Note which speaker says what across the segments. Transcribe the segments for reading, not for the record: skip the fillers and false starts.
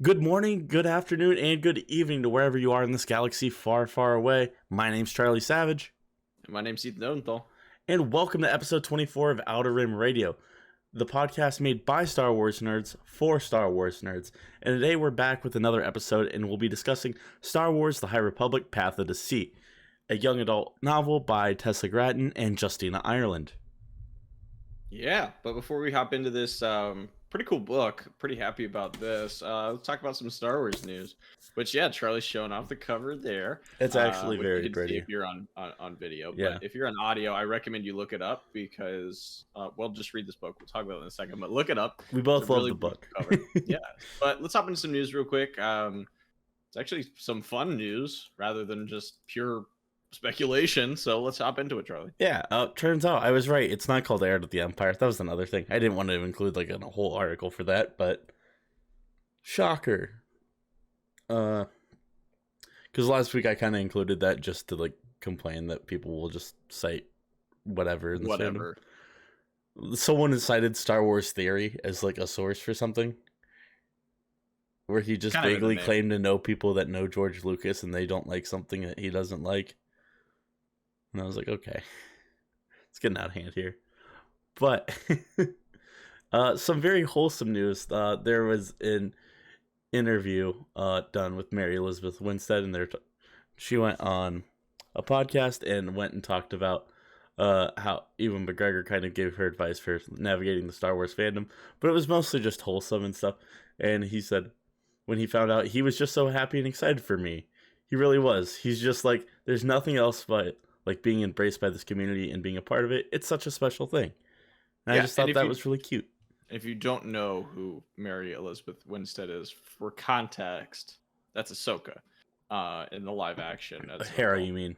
Speaker 1: Good morning, good afternoon, and good evening to wherever you are in this galaxy far, far away. My name's Charlie Savidge,
Speaker 2: My name's Ethan Odenthal.
Speaker 1: and welcome to episode 24 of Outer Rim Radio, the podcast made by Star Wars nerds for Star Wars nerds. And today we're back with another episode, and we'll be discussing Star Wars The High Republic Path of Deceit, a young adult novel by Tessa Gratton and Justina Ireland.
Speaker 2: Yeah, but before we hop into this pretty cool book, pretty happy about this. Let's talk about some Star Wars news. Which, yeah, Charlie's showing off the cover there.
Speaker 1: It's actually
Speaker 2: which
Speaker 1: very
Speaker 2: you can
Speaker 1: pretty.
Speaker 2: see if you're on video.
Speaker 1: Yeah.
Speaker 2: But if you're on audio, I recommend you look it up because, well, just read this book. We'll talk about it in a second, but look it up.
Speaker 1: We both
Speaker 2: It's a
Speaker 1: love
Speaker 2: really
Speaker 1: the book.
Speaker 2: cover. Yeah, but let's hop into some news real quick. It's actually some fun news rather than just pure speculation. So let's hop into it, Charlie.
Speaker 1: Yeah, turns out I was right. It's not called Heir to the Empire. That was another thing. I didn't want to include like a whole article for that, but shocker. Because last week I kind of included that just to like complain that people will just cite whatever. In the
Speaker 2: Whatever.
Speaker 1: fandom. Someone has cited Star Wars Theory as like a source for something, where he just
Speaker 2: Kind of
Speaker 1: vaguely
Speaker 2: an
Speaker 1: claimed to know people that know George Lucas and they don't like something that he doesn't like. And I was like, okay, it's getting out of hand here. But some very wholesome news. There was an interview done with Mary Elizabeth Winstead, and she went on a podcast and went and talked about how Ewan McGregor kind of gave her advice for navigating the Star Wars fandom. But it was mostly just wholesome and stuff. And he said when he found out, he was just so happy and excited for me. He really was. He's just like, there's nothing else but like being embraced by this community and being a part of it. It's such a special thing. And I just thought that was really cute.
Speaker 2: If you don't know who Mary Elizabeth Winstead is, for context, that's Ahsoka in the live action.
Speaker 1: Hera, you mean?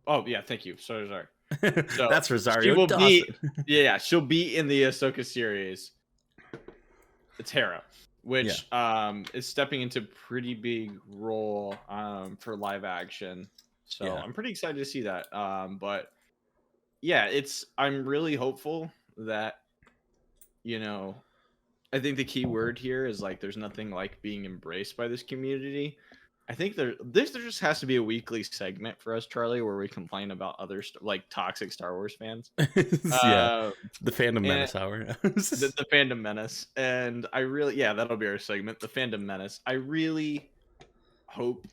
Speaker 2: Oh, yeah, thank you. Sorry. So
Speaker 1: that's Rosario Dawson.
Speaker 2: She'll be in the Ahsoka series. It's Hera, which is stepping into a pretty big role for live action. So yeah. I'm pretty excited to see that. But yeah, I'm really hopeful that, I think the key word here is like, there's nothing like being embraced by this community. I think there just has to be a weekly segment for us, Charlie, where we complain about other like toxic Star Wars fans.
Speaker 1: Yeah, the Fandom Menace hour.
Speaker 2: the Fandom Menace. And I really, that'll be our segment, the Fandom Menace. I really hope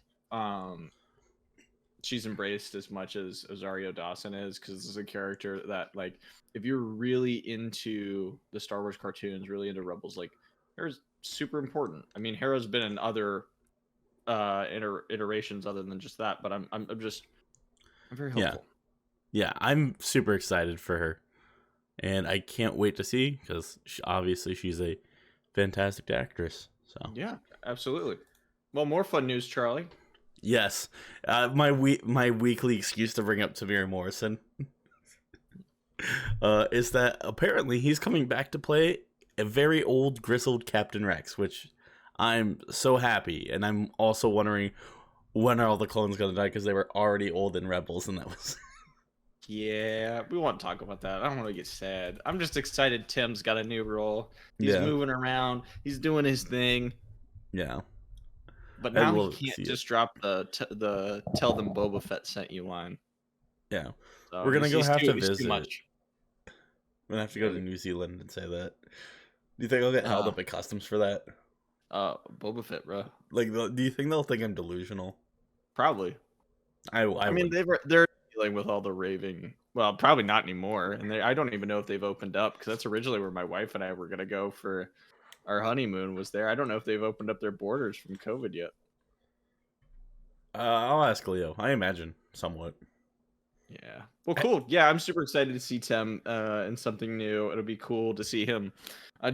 Speaker 2: she's embraced as much as Rosario Dawson is, because this is a character that, like, if you're really into the Star Wars cartoons, really into Rebels, like, Hera's super important. I mean, Hera's been in other iterations other than just that, but I'm very hopeful.
Speaker 1: Yeah, I'm super excited for her, and I can't wait to see, because obviously she's a fantastic actress. So
Speaker 2: yeah, absolutely. Well, more fun news, Charlie.
Speaker 1: Yes, my weekly excuse to bring up Temuera Morrison is that apparently he's coming back to play a very old, grizzled Captain Rex, which I'm so happy, and I'm also wondering when are all the clones going to die, because they were already old in Rebels, and that was...
Speaker 2: Yeah, we won't talk about that. I don't want to get sad. I'm just excited Tim's got a new role. He's moving around. He's doing his thing.
Speaker 1: Yeah.
Speaker 2: But now he can't just drop the tell them Boba Fett sent you line.
Speaker 1: Yeah. So we're going to have to visit.
Speaker 2: Too much.
Speaker 1: I'm going to have to go to New Zealand and say that. Do you think I'll get held up at customs for that?
Speaker 2: Boba Fett, bro.
Speaker 1: Like, do you think they'll think I'm delusional?
Speaker 2: Probably. I mean, they're dealing with all the raving. Well, probably not anymore. And I don't even know if they've opened up, because that's originally where my wife and I were going to go for our honeymoon, was there. I don't know if they've opened up their borders from COVID yet.
Speaker 1: I'll ask Leo. I imagine somewhat.
Speaker 2: Yeah. Well, cool. Yeah, I'm super excited to see Tim in something new. It'll be cool to see him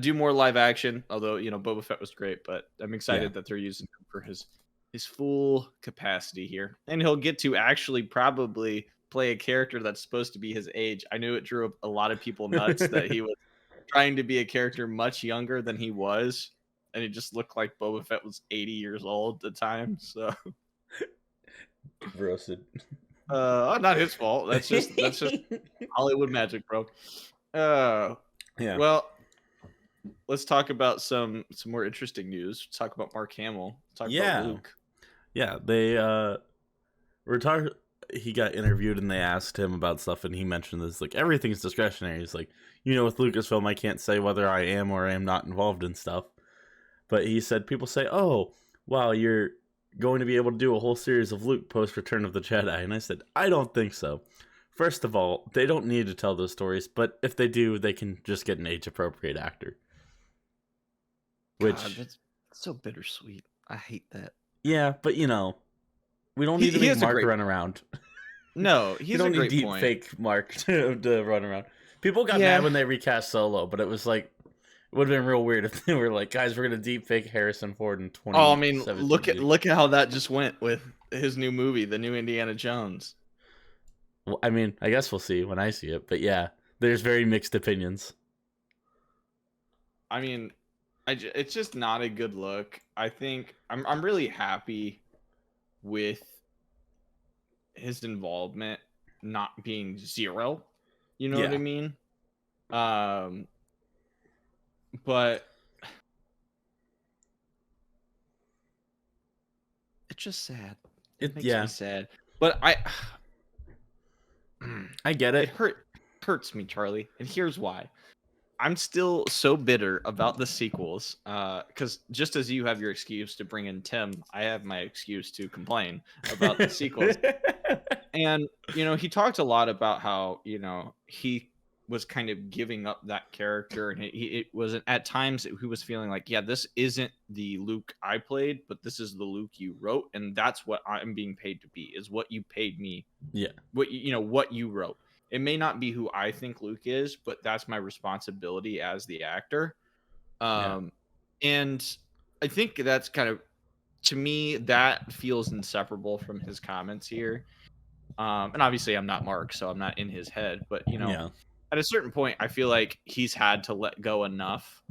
Speaker 2: do more live action. Although, Boba Fett was great, but I'm excited that they're using him for his full capacity here, and he'll get to actually probably play a character that's supposed to be his age. I knew it drew up a lot of people nuts that he was trying to be a character much younger than he was, and it just looked like Boba Fett was 80 years old at the time. So
Speaker 1: roasted.
Speaker 2: Not his fault. That's just Hollywood magic, bro. Yeah. Well, let's talk about some more interesting news. Let's talk about Mark Hamill. Let's talk about Luke.
Speaker 1: Yeah, they were talking. He got interviewed and they asked him about stuff, and he mentioned this like everything's discretionary. He's like, with Lucasfilm, I can't say whether I am or I am not involved in stuff. But he said people say, "Oh, wow, you're going to be able to do a whole series of Luke post Return of the Jedi," and I said, "I don't think so. First of all, they don't need to tell those stories, but if they do, they can just get an age-appropriate actor." Which,
Speaker 2: God, that's so bittersweet. I hate that.
Speaker 1: Yeah, but we don't need to make Mark run around.
Speaker 2: No, he's
Speaker 1: don't
Speaker 2: a
Speaker 1: need
Speaker 2: great
Speaker 1: deep
Speaker 2: point.
Speaker 1: fake Mark to run around. People got mad when they recast Solo, but it was like it would have been real weird if they were like, "Guys, we're gonna deep fake Harrison Ford in 20."
Speaker 2: Oh, I mean, look at how that just went with his new movie, the new Indiana Jones.
Speaker 1: Well, I mean, I guess we'll see when I see it, but yeah, there's very mixed opinions.
Speaker 2: I mean, it's just not a good look. I think I'm really happy with his involvement not being zero. You know what I mean? But it's just sad. It makes me sad. But
Speaker 1: I get it.
Speaker 2: It hurts me, Charlie, and here's why. I'm still so bitter about the sequels, because just as you have your excuse to bring in Tim, I have my excuse to complain about the sequels. And he talked a lot about how he was kind of giving up that character, and it was at times he was feeling like, yeah, this isn't the Luke I played, but this is the Luke you wrote, and that's what I'm being paid to be, is what you paid me.
Speaker 1: Yeah.
Speaker 2: What you wrote. It may not be who I think Luke is, but that's my responsibility as the actor. And I think that's kind of, to me, that feels inseparable from his comments here. And obviously I'm not Mark, so I'm not in his head, but at a certain point, I feel like he's had to let go enough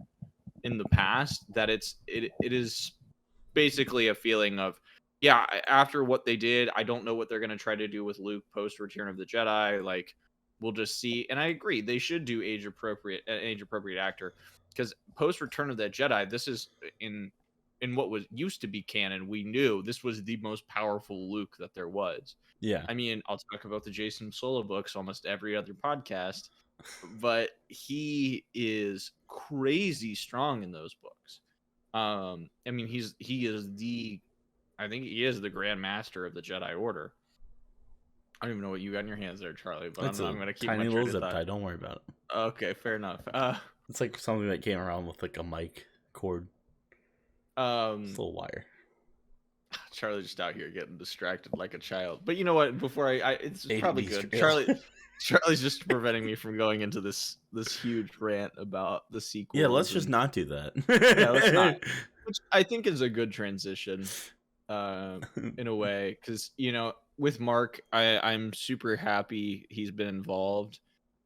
Speaker 2: in the past that it is basically a feeling of, yeah, after what they did, I don't know what they're going to try to do with Luke post Return of the Jedi. Like, we'll just see. And I agree, they should do age appropriate actor, because post Return of the Jedi, this is in what was used to be canon. We knew this was the most powerful Luke that there was.
Speaker 1: Yeah.
Speaker 2: I mean, I'll talk about the Jason Solo books almost every other podcast, but he is crazy strong in those books. I mean, I think he is the Grand Master of the Jedi Order. I don't even know what you got in your hands there, Charlie, but I'm going to keep
Speaker 1: tiny
Speaker 2: my
Speaker 1: little zip tie. Don't worry about it.
Speaker 2: Okay, fair enough.
Speaker 1: It's like something that came around with like a mic cord. It's a little wire.
Speaker 2: Charlie's just out here getting distracted like a child. But you know what? Before it's probably good. Charlie's just preventing me from going into this huge rant about the sequel.
Speaker 1: Yeah, let's just not do that.
Speaker 2: Yeah, let's not. Which I think is a good transition, in a way, because with Mark, I'm super happy he's been involved,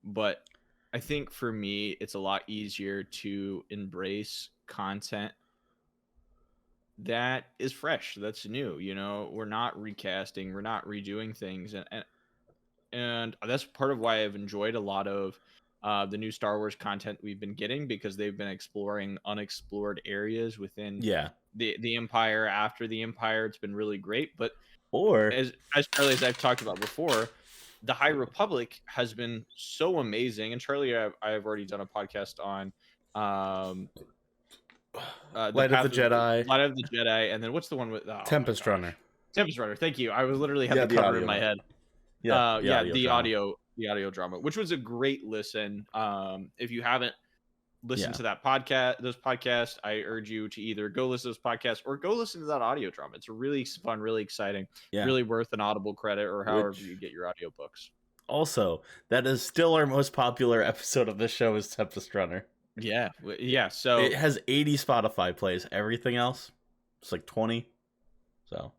Speaker 2: but I think for me it's a lot easier to embrace content that is fresh, that's new. We're not recasting, we're not redoing things, and that's part of why I've enjoyed a lot of the new Star Wars content we've been getting, because they've been exploring unexplored areas within the Empire. After the Empire, it's been really great. But as Charlie, as I've talked about before, the High Republic has been so amazing. And Charlie, I've already done a podcast on
Speaker 1: Light of the
Speaker 2: Jedi, and then what's the one with
Speaker 1: Tempest Runner?
Speaker 2: Tempest Runner. Thank you. I was literally had the cover in my head. The audio drama, which was a great listen. If you haven't listened to those podcasts, I urge you to either go listen to those podcasts or go listen to that audio drama. It's really fun, really exciting, really worth an Audible credit, or however you get your audiobooks.
Speaker 1: Also, that is still our most popular episode of this show, is Tempest Runner.
Speaker 2: Yeah. So
Speaker 1: it has 80 Spotify plays. Everything else, it's like 20. So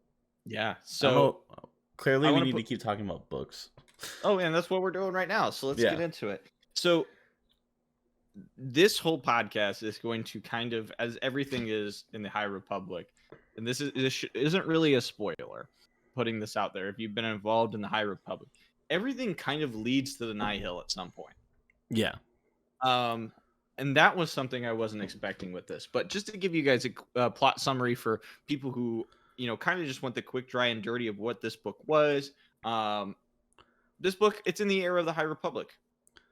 Speaker 2: yeah. So
Speaker 1: clearly, we need to keep talking about books.
Speaker 2: Oh, and that's what we're doing right now. So let's get into it. So this whole podcast is going to kind of, as everything is in the High Republic, and this isn't really a spoiler, putting this out there. If you've been involved in the High Republic, everything kind of leads to the Nihil at some point.
Speaker 1: Yeah.
Speaker 2: And that was something I wasn't expecting with this. But just to give you guys a plot summary for people who, kind of just want the quick, dry, and dirty of what this book was. This book, it's in the era of the High Republic.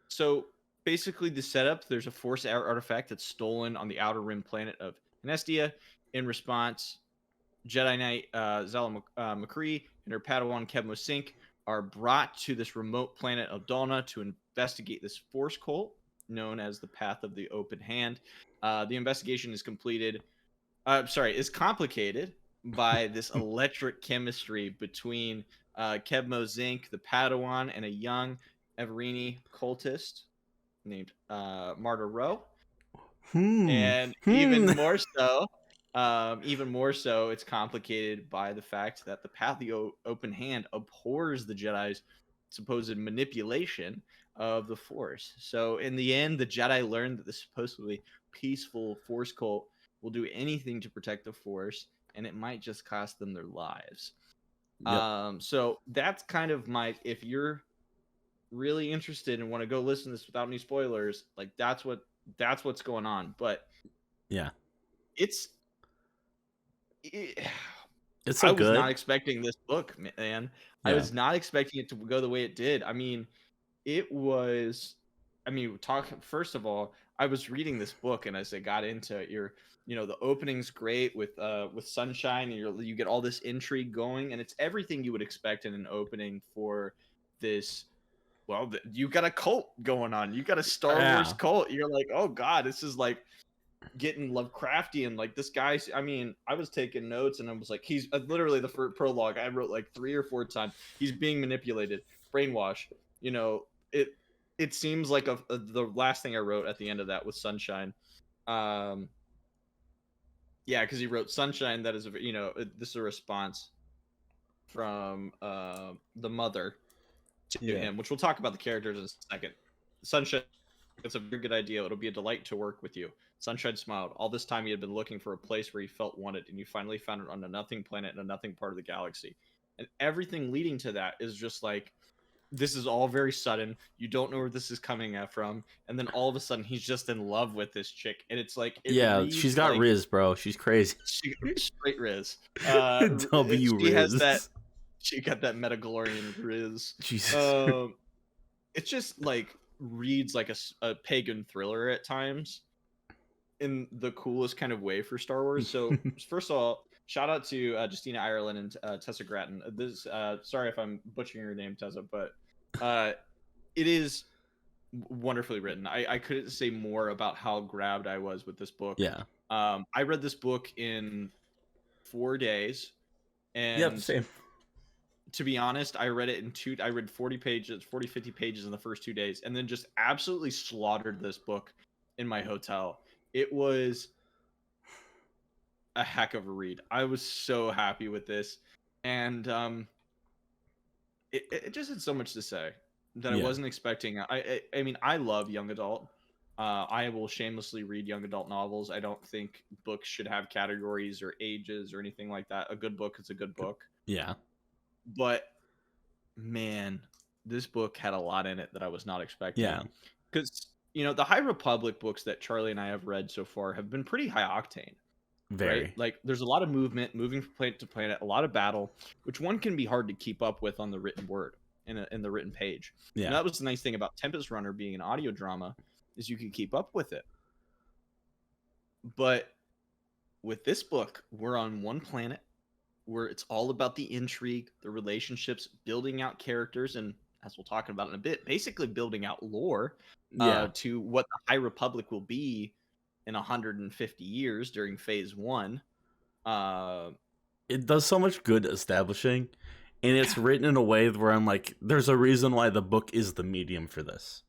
Speaker 2: So basically, the setup, there's a Force artifact that's stolen on the outer rim planet of Anestia. In response, Jedi Knight Zala McCree and her Padawan Kevmo Sink are brought to this remote planet of Dalna to investigate this Force cult known as the Path of the Open Hand. The investigation is complicated by this electric chemistry between Kevmo Zink, the Padawan, and a young Everini cultist named Marta Rowe. And even more so, it's complicated by the fact that the Path of the Open Hand abhors the Jedi's supposed manipulation of the Force. So in the end, the Jedi learn that the supposedly peaceful Force cult will do anything to protect the Force, and it might just cost them their lives. Yep. So that's kind of if you're really interested and want to go listen to this without any spoilers, like that's what's going on. But
Speaker 1: yeah,
Speaker 2: it's
Speaker 1: so
Speaker 2: I
Speaker 1: good.
Speaker 2: was not expecting this book, man. Yeah. I was not expecting it to go the way it did. I mean, first of all, I was reading this book, and as I got into it, the opening's great with Sunshine, and you get all this intrigue going, and it's everything you would expect in an opening for this. Well, you got a cult going on. You got a Star Wars cult. You're like, oh god, this is like getting Lovecraftian. Like this guy. I mean, I was taking notes, and I was like, he's literally the first prologue I wrote like 3 or 4 times. He's being manipulated, brainwashed. It seems like the last thing I wrote at the end of that was Sunshine. Yeah, because he wrote Sunshine. That is, this is a response from the mother to him, which we'll talk about the characters in a second. Sunshine, it's a very good idea. It'll be a delight to work with you. Sunshine smiled. All this time he had been looking for a place where he felt wanted, and you finally found it on a nothing planet in a nothing part of the galaxy. And everything leading to that is just like, this is all very sudden. You don't know where this is coming from, and then all of a sudden he's just in love with this chick, and it's like,
Speaker 1: she's got Riz, bro. She's crazy.
Speaker 2: Straight Riz.
Speaker 1: Riz.
Speaker 2: She got that Metagalorian Riz.
Speaker 1: Jesus.
Speaker 2: It's just like reads like a pagan thriller at times, in the coolest kind of way for Star Wars. So first of all, shout out to Justina, Ireland, and Tessa Gratton. This, sorry if I'm butchering your name, Tessa, but it is wonderfully written. I couldn't say more about how grabbed I was with this book.
Speaker 1: Yeah.
Speaker 2: I read this book in 4 days, and
Speaker 1: same.
Speaker 2: To be honest, I read it I read 50 pages in the first 2 days, and then just absolutely slaughtered this book in my hotel. It was a heck of a read. I was so happy with this, and it just had so much to say that I wasn't expecting. I mean, I love young adult. I will shamelessly read young adult novels. I don't think books should have categories or ages or anything like that. A good book is a good book.
Speaker 1: Yeah.
Speaker 2: But man, this book had a lot in it that I was not expecting.
Speaker 1: Yeah.
Speaker 2: Because, the High Republic books that Charlie and I have read so far have been pretty high octane.
Speaker 1: Very.
Speaker 2: Right? Like, there's a lot of movement, moving from planet to planet, a lot of battle, which one can be hard to keep up with on the written word, in the written page.
Speaker 1: Yeah.
Speaker 2: And that was the nice thing about Tempest Runner being an audio drama, is you can keep up with it. But with this book, we're on one planet where it's all about the intrigue, the relationships, building out characters, and as we'll talk about in a bit, basically building out lore to what the High Republic will be in 150 years during Phase 1.
Speaker 1: It does so much good establishing, and it's written in a way where I'm like, there's a reason why the book is the medium for this.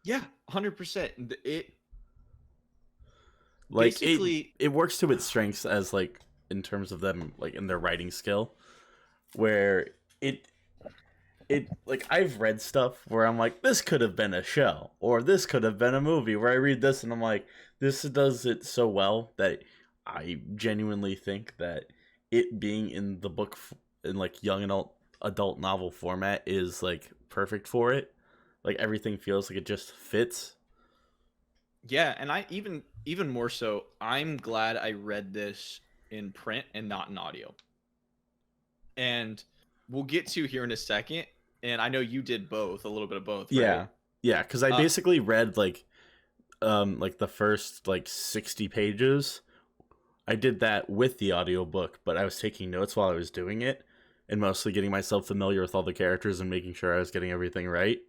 Speaker 2: Yeah, 100%.
Speaker 1: It works to its strengths as like, in terms of them, like in their writing skill, where it like, I've read stuff where I'm like, this could have been a show, or this could have been a movie, where I read this and I'm like, this does it so well that I genuinely think that it being in the book in like young adult novel format is like perfect for it. Like, everything feels like it just fits.
Speaker 2: Yeah, and I even more so, I'm glad I read this in print and not in audio. And we'll get to here in a second. And I know you did both, a little bit of both, right?
Speaker 1: Yeah, because I
Speaker 2: Uh,
Speaker 1: basically read like the first like 60 pages. I did that with the audiobook, but I was taking notes while I was doing it and mostly getting myself familiar with all the characters and making sure I was getting everything right.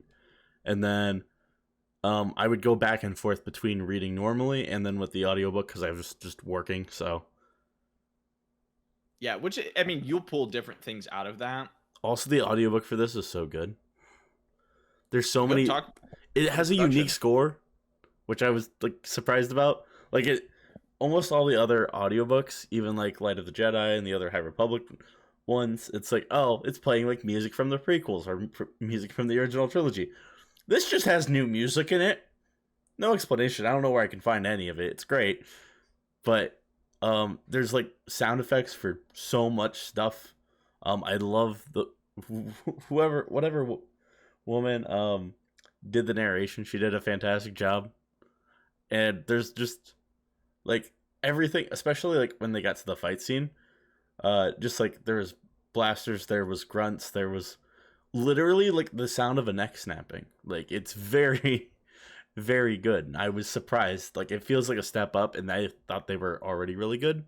Speaker 1: And then I would go back and forth between reading normally and then with the audiobook because I was just working. So
Speaker 2: yeah, which I mean, you'll pull different things out of that.
Speaker 1: also the audiobook for this is so good. There's so
Speaker 2: Go
Speaker 1: many.
Speaker 2: talk
Speaker 1: It
Speaker 2: the
Speaker 1: has a unique
Speaker 2: production.
Speaker 1: score, which I was like surprised about. Like it, almost all the other audiobooks, even like Light of the Jedi and the other High Republic ones, it's like, oh, it's playing like music from the prequels or music from the original trilogy. This just has new music in it. No explanation. I don't know where I can find any of it. It's great, but there's like sound effects for so much stuff. I love the whatever woman did the narration. She did a fantastic job. And there's just like everything, especially like when they got to the fight scene. Just like there was blasters, there was grunts, there was literally like the sound of a neck snapping. Like it's very, very good. I was surprised. Like it feels like a step up, and I thought they were already really good.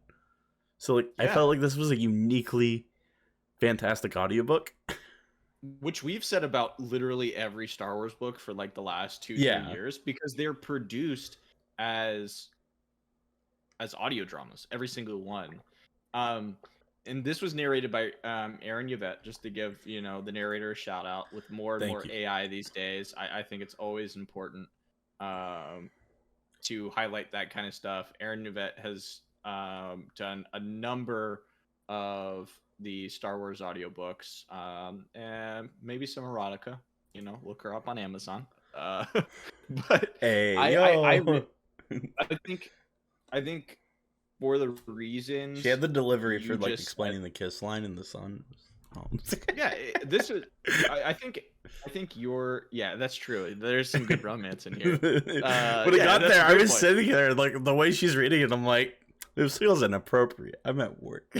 Speaker 1: So like I
Speaker 2: Yeah,
Speaker 1: felt like this was a uniquely fantastic audiobook.
Speaker 2: which we've said about literally every Star Wars book for like the last 2-3
Speaker 1: Yeah,
Speaker 2: years because they're produced as audio dramas, every single one. Um, and this was narrated by Aaron Yvette, just to give the narrator a shout out. With more and
Speaker 1: thank
Speaker 2: more
Speaker 1: you.
Speaker 2: AI these days, I think it's always important um, to highlight that kind of stuff. Aaron Yvette has done a number of the Star Wars audiobooks, and maybe some erotica. Look her up on Amazon. But
Speaker 1: Hey
Speaker 2: I
Speaker 1: yo,
Speaker 2: I think I think for the
Speaker 1: she had
Speaker 2: reasons
Speaker 1: the delivery for
Speaker 2: you
Speaker 1: like
Speaker 2: just said,
Speaker 1: explaining the kiss line in the sun. Oh.
Speaker 2: yeah, this is. I think you're. Yeah, that's true. There's some good romance in here.
Speaker 1: When it
Speaker 2: Yeah,
Speaker 1: got
Speaker 2: that's
Speaker 1: there,
Speaker 2: a
Speaker 1: I
Speaker 2: great
Speaker 1: was
Speaker 2: point.
Speaker 1: sitting there, like the way she's reading it, I'm like, this feels inappropriate. I'm at work.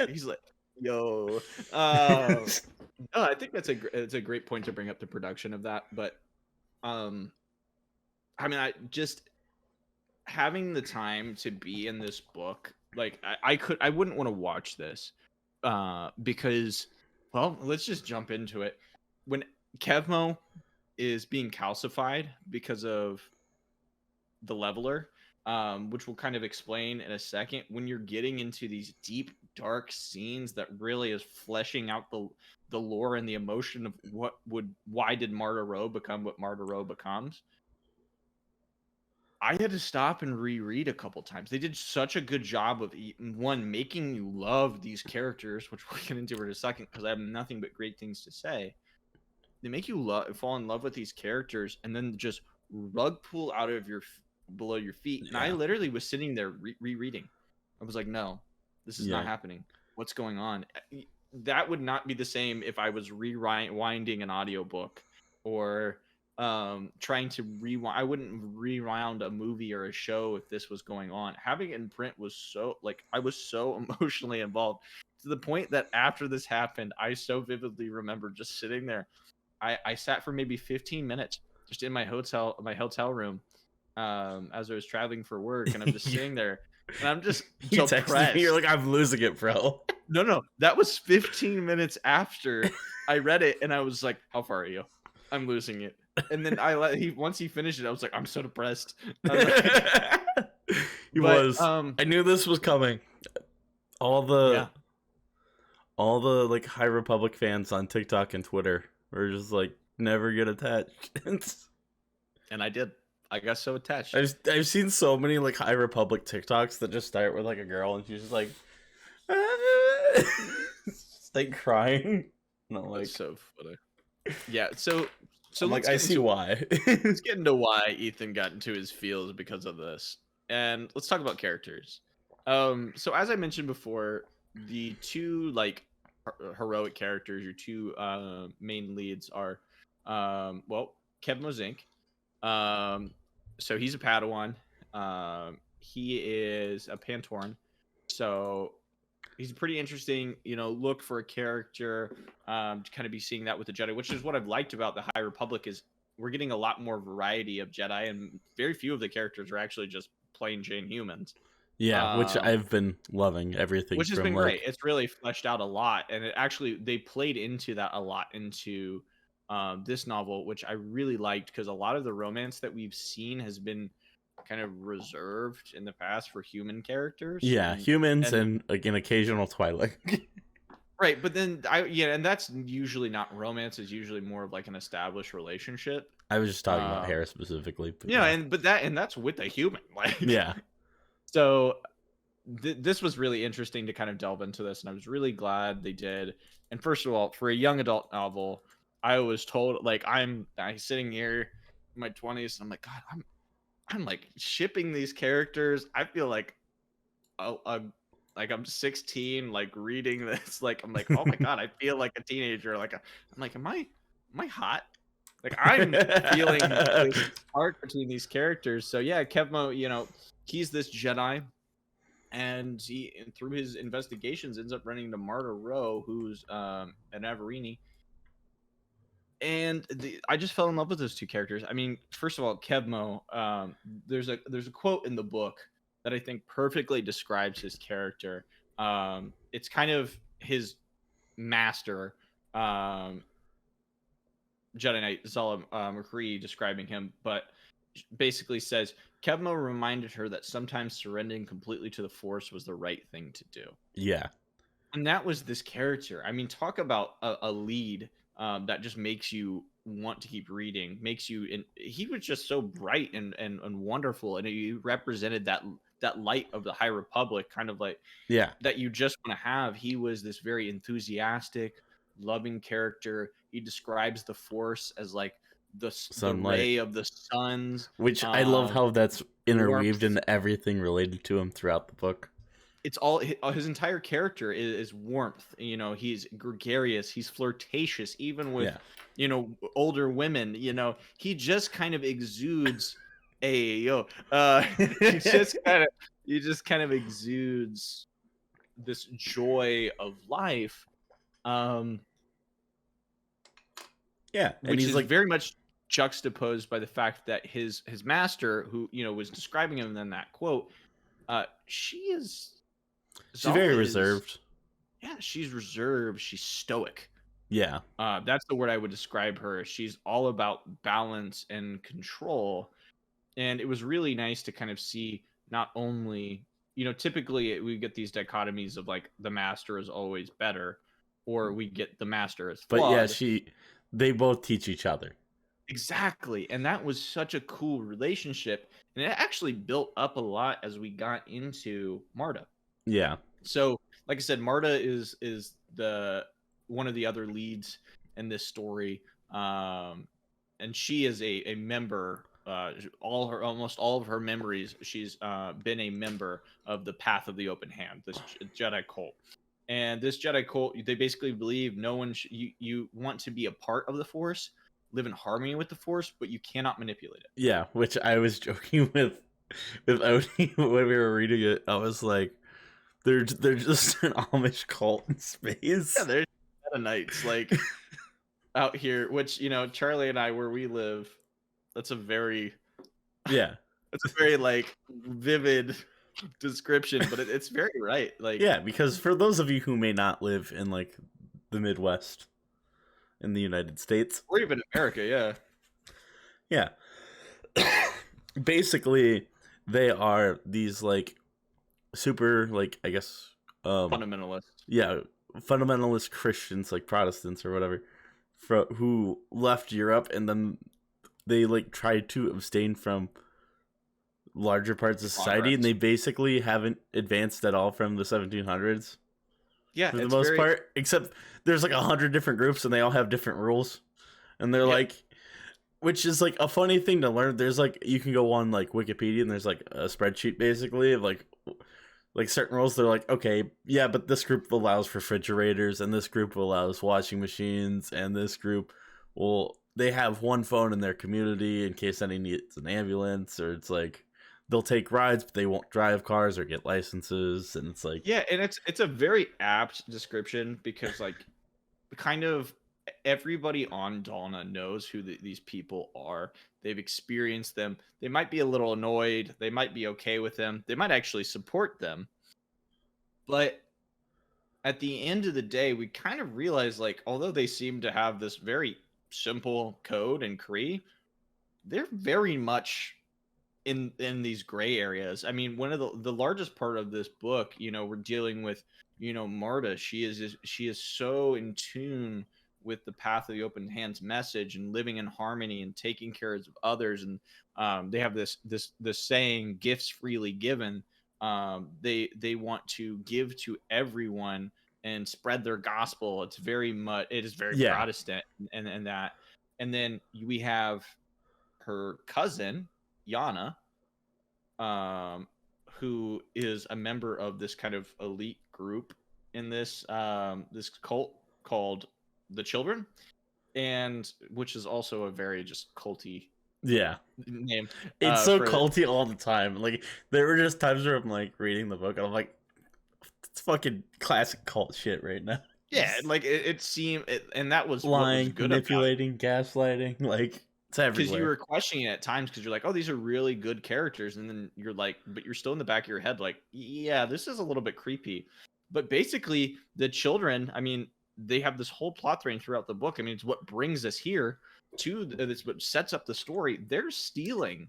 Speaker 2: He's like, yo. No, I think it's a great point to bring up the production of that. But um, I mean, I just having the time to be in this book, like I wouldn't want to watch this, because, well, let's just jump into it. When Kevmo is being calcified because of the leveler, which we'll kind of explain in a second. When you're getting into these deep, dark scenes that really is fleshing out the lore and the emotion of why did Marta Rowe become what Marta Rowe becomes. I had to stop and reread a couple times. They did such a good job of one making you love these characters, which we'll get into in a second because I have nothing but great things to say. They make you fall in love with these characters, and then just rug pull out of below your feet. And I
Speaker 1: Yeah.
Speaker 2: literally was sitting there rereading. I was like, no, this is not
Speaker 1: Yeah.
Speaker 2: happening. What's going on? That would not be the same if I was rewinding an audiobook or trying to rewind. I wouldn't rewound a movie or a show if this was going on. Having it in print was so, like, I was so emotionally involved, to the point that after this happened, I so vividly remember just sitting there. I sat for maybe 15 minutes just in my hotel room, as I was traveling for work, and I'm just sitting there, and I'm just
Speaker 1: You texted me, you're
Speaker 2: depressed.
Speaker 1: like, I'm losing it, bro.
Speaker 2: No, that was 15 minutes after I read it, and I was like, "How far are you? I'm losing it." And then once he finished it, I was like, "I'm so depressed." I was like,
Speaker 1: He
Speaker 2: but
Speaker 1: was. I knew this was coming. All the
Speaker 2: yeah,
Speaker 1: all the like High Republic fans on TikTok and Twitter were just like never get attached.
Speaker 2: and I did. I got so attached.
Speaker 1: I've seen so many like High Republic TikToks that just start with like a girl and she's just like just, like crying. And I'm like,
Speaker 2: That's so funny. Yeah, so
Speaker 1: I'm like,
Speaker 2: let's
Speaker 1: I
Speaker 2: get
Speaker 1: see
Speaker 2: into
Speaker 1: why.
Speaker 2: let's get into why Ethan got into his feels because of this. And let's talk about characters. So as I mentioned before, the two like heroic characters, your two main leads are well, Kev Mozink, um so he's a Padawan. He is a Pantoran. So he's pretty interesting, look for a character to kind of be seeing that with the Jedi, which is what I've liked about the High Republic is we're getting a lot more variety of Jedi, and very few of the characters are actually just plain Jane humans.
Speaker 1: Yeah, which I've been loving everything
Speaker 2: Which has
Speaker 1: from
Speaker 2: been
Speaker 1: like
Speaker 2: great. It's really fleshed out a lot, and they played into that a lot into this novel, which I really liked because a lot of the romance that we've seen has been kind of reserved in the past for human characters.
Speaker 1: yeah, humans and like an occasional Twilight.
Speaker 2: Right, but then and that's usually not romance. It's usually more of like an established relationship.
Speaker 1: I was just talking about hair specifically. But
Speaker 2: and that's with a human. Like,
Speaker 1: yeah.
Speaker 2: So this was really interesting to kind of delve into this, and I was really glad they did. And first of all, for a young adult novel, I was told like I'm sitting here in my 20s, and I'm like, God, I'm like shipping these characters. I feel like like I'm 16, like reading this, like I'm like, oh my God, I feel like a teenager. Like I'm like, am I hot? Like I'm feeling this spark between these characters. So yeah, Kevmo, he's this Jedi, and he through his investigations ends up running into Marta Rowe, who's an Averini. And I just fell in love with those two characters. I mean, first of all, Kevmo, there's a quote in the book that I think perfectly describes his character. It's kind of his master, Jedi Knight Zala McCree describing him, but basically says, Kevmo reminded her that sometimes surrendering completely to the Force was the right thing to do.
Speaker 1: Yeah.
Speaker 2: And that was this character. I mean, talk about a lead that just makes you want to keep reading, he was just so bright and wonderful, and he represented that light of the High Republic, kind of like that you just want to have. He was this very enthusiastic, loving character. He describes the Force as like the ray of the suns,
Speaker 1: which I love how that's interweaved into everything related to him throughout the book.
Speaker 2: It's all his entire character is warmth. He's gregarious, he's flirtatious, even with older women. He just kind of exudes he just kind of exudes this joy of life. And which is like very much juxtaposed by the fact that his master, who was describing him in that quote, she's
Speaker 1: very reserved.
Speaker 2: Yeah, she's reserved. She's stoic.
Speaker 1: Yeah.
Speaker 2: That's the word I would describe her. She's all about balance and control. And it was really nice to kind of see not only, typically we get these dichotomies of like the master is always better, or we get the master as flawed.
Speaker 1: But yeah, they both teach each other.
Speaker 2: Exactly. And that was such a cool relationship. And it actually built up a lot as we got into Marta.
Speaker 1: Yeah.
Speaker 2: So, like I said, Marta is the one of the other leads in this story, and she is a member. Almost all of her memories, she's been a member of the Path of the Open Hand, this Jedi cult. And this Jedi cult, they basically believe no one you want to be a part of the Force, live in harmony with the Force, but you cannot manipulate it.
Speaker 1: Yeah, which I was joking with Odie when we were reading it. I was like, they're just an Amish cult in space.
Speaker 2: Yeah, they're Mennonites like out here, which Charlie and I, where we live, that's a very like vivid description, but it's very right. Like,
Speaker 1: yeah, because for those of you who may not live in like the Midwest in the United States,
Speaker 2: or even America,
Speaker 1: yeah, basically they are these like super, like, I guess
Speaker 2: fundamentalist
Speaker 1: Christians, like Protestants or whatever, who left Europe, and then they like tried to abstain from larger parts of society, and they basically haven't advanced at all from the 1700s.
Speaker 2: Yeah,
Speaker 1: for the most part, except there's like 100 different groups, and they all have different rules, and they're like, which is like a funny thing to learn. There's like, you can go on like Wikipedia, and there's like a spreadsheet basically of like certain rules. They're like, okay, yeah, but this group allows refrigerators, and this group allows washing machines, and this group will they have one phone in their community in case any needs an ambulance, or it's like they'll take rides, but they won't drive cars or get licenses, and it's like,
Speaker 2: Yeah, and it's a very apt description because like kind of everybody on Donna knows who these people are. They've experienced them. They might be a little annoyed. They might be okay with them. They might actually support them. But at the end of the day, we kind of realize like although they seem to have this very simple code in Kree, they're very much in these gray areas. I mean, one of the largest part of this book, we're dealing with, Marta. She is so in tune with the path of the open hands message and living in harmony and taking care of others. And they have this saying, "Gifts freely given." They want to give to everyone and spread their gospel. It is very
Speaker 1: yeah,
Speaker 2: Protestant and that. And then we have her cousin Yana, who is a member of this kind of elite group in this this cult called the Children, and which is also a very just culty
Speaker 1: yeah.
Speaker 2: name.
Speaker 1: It's so
Speaker 2: For
Speaker 1: culty all the time. Like there were just times where I'm like reading the book and I'm like, it's fucking classic cult shit right now.
Speaker 2: yeah, like it seemed, and that was
Speaker 1: Lying,
Speaker 2: what was good
Speaker 1: manipulating, gaslighting, like it's everywhere.
Speaker 2: because you were questioning it at times because you're like, oh, these are really good characters, and then you're like, but you're still in the back of your head like, yeah, this is a little bit creepy. But basically, the Children, I mean, they have this whole plot thread throughout the book. I mean, it's what brings us here to this, what sets up the story. They're stealing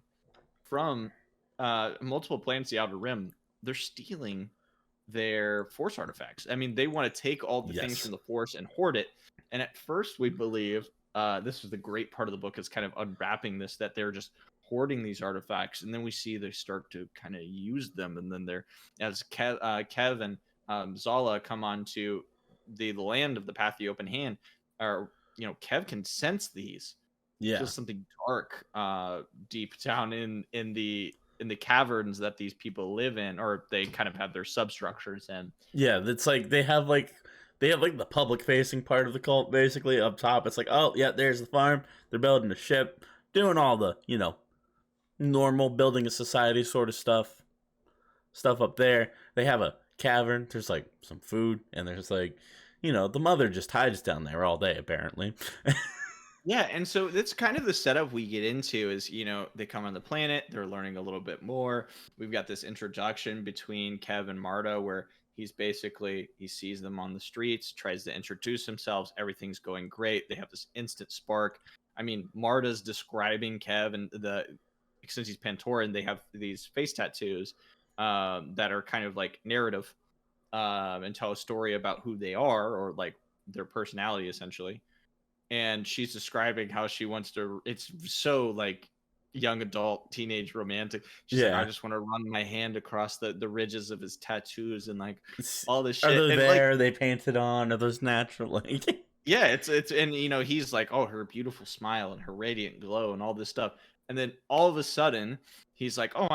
Speaker 2: from multiple planets, the Outer Rim. They're stealing their Force artifacts. I mean, they want to take all the things from the Force and hoard it. And at first, we believe this is the great part of the book is kind of unwrapping this, that they're just hoarding these artifacts, and then we see they start to kind of use them, and then they're as Kev and Zala come on to the land of the path of the open hand, or Kev can sense these.
Speaker 1: Yeah,
Speaker 2: Just something dark deep down in the caverns that these people live in, or they kind of have their substructures in.
Speaker 1: yeah. It's like they have like the public facing part of the cult basically up top. It's like, oh yeah, there's the farm. They're building a ship, doing all the normal building a society sort of stuff up there. They have a cavern. There's like some food, and there's like the mother just hides down there all day apparently.
Speaker 2: Yeah, and so that's kind of the setup we get into is, they come on the planet, they're learning a little bit more. We've got this introduction between Kev and Marta where he sees them on the streets, tries to introduce himself, everything's going great. They have this instant spark. I mean, Marta's describing Kev, and since he's Pantoran, they have these face tattoos that are kind of like narrative and tell a story about who they are, or like their personality essentially. And she's describing how she wants to, it's so like young adult teenage romantic. She's like, I just want to run my hand across the ridges of his tattoos and like all this shit.
Speaker 1: Are they
Speaker 2: and
Speaker 1: there?
Speaker 2: Like,
Speaker 1: are they painted on? Are those natural?
Speaker 2: yeah, it's and he's like, oh, her beautiful smile and her radiant glow and all this stuff. And then all of a sudden he's like, oh,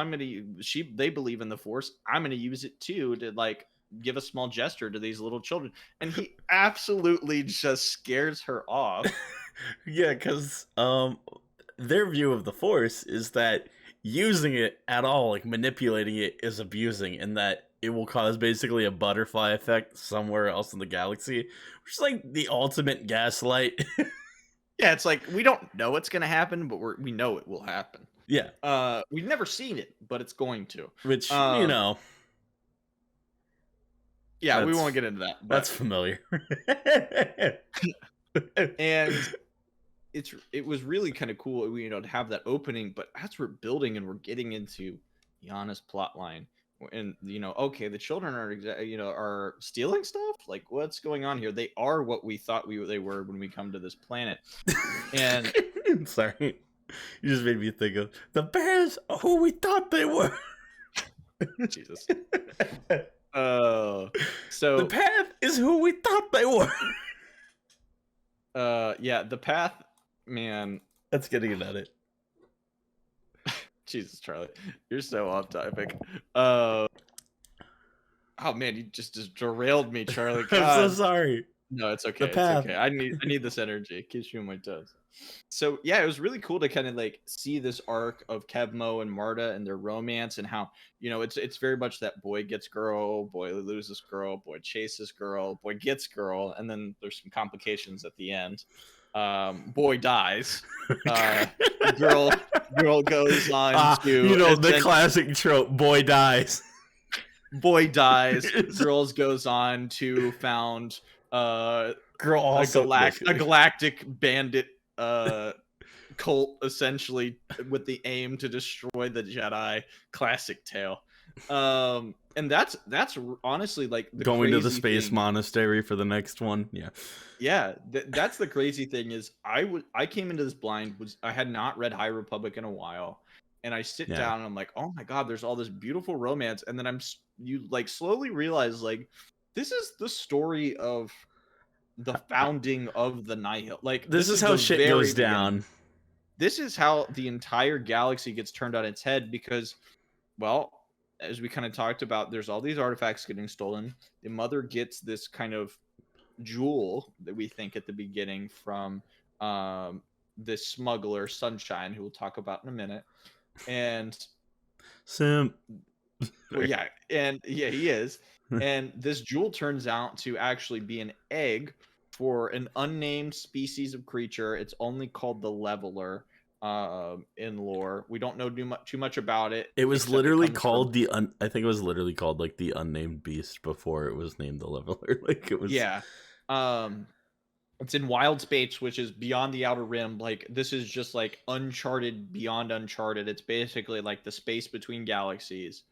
Speaker 2: they believe in the Force, I'm gonna use it too to like give a small gesture to these little children, and he absolutely just scares her off.
Speaker 1: Yeah, because their view of the Force is that using it at all, like manipulating it, is abusing, and that it will cause basically a butterfly effect somewhere else in the galaxy, which is like the ultimate gaslight.
Speaker 2: Yeah, it's like we don't know what's gonna happen, but we know it will happen.
Speaker 1: Yeah,
Speaker 2: we've never seen it, but it's going to.
Speaker 1: Which
Speaker 2: yeah, we won't get into that. But...
Speaker 1: That's familiar.
Speaker 2: And it was really kind of cool, to have that opening. But as we're building and we're getting into Yana's plot line, and okay, the children are stealing stuff. Like, what's going on here? They are what we thought they were when we come to this planet. And
Speaker 1: sorry, you just made me think of the bears are who we thought they were.
Speaker 2: Jesus. So
Speaker 1: the path is who we thought they were.
Speaker 2: Yeah, the path, man.
Speaker 1: That's getting it at it.
Speaker 2: Jesus, Charlie, you're so off topic. Oh man, you just derailed me, Charlie. God.
Speaker 1: I'm so sorry.
Speaker 2: No, it's okay.
Speaker 1: The path.
Speaker 2: It's okay. I need this energy. It keeps you on my toes. So yeah, it was really cool to kind of like see this arc of Kevmo and Marta and their romance, and how, it's very much that boy gets girl, boy loses girl, boy chases girl, boy gets girl, and then there's some complications at the end. Boy dies. Uh, girl goes on to
Speaker 1: the classic trope: boy dies.
Speaker 2: Boy dies. Girls goes on to found
Speaker 1: girl also
Speaker 2: a galactic bandit cult, essentially, with the aim to destroy the Jedi. Classic tale. And that's honestly like the
Speaker 1: going to the
Speaker 2: crazy
Speaker 1: space
Speaker 2: thing.
Speaker 1: monastery for the next one.
Speaker 2: Yeah, that's the crazy thing is I came into this blind, I had not read High Republic in a while, and I sit down and I'm like, oh my god, there's all this beautiful romance, and then you like slowly realize like this is the story of the founding of the Nihil. Like
Speaker 1: this is how shit goes down.
Speaker 2: This is how the entire galaxy gets turned on its head because, well, as we kind of talked about, there's all these artifacts getting stolen. The mother gets this kind of jewel that we think at the beginning from this smuggler Sunshine, who we'll talk about in a minute. And
Speaker 1: Simp.
Speaker 2: Well, yeah, and yeah, he is. And this jewel turns out to actually be an egg for an unnamed species of creature. It's only called the Leveler in lore. We don't know too much about it.
Speaker 1: It was literally called I think it was literally called like the unnamed beast before it was named the Leveler. Like it was.
Speaker 2: Yeah. It's in wild space, which is beyond the outer rim. Like this is just like uncharted beyond uncharted. It's basically like the space between galaxies.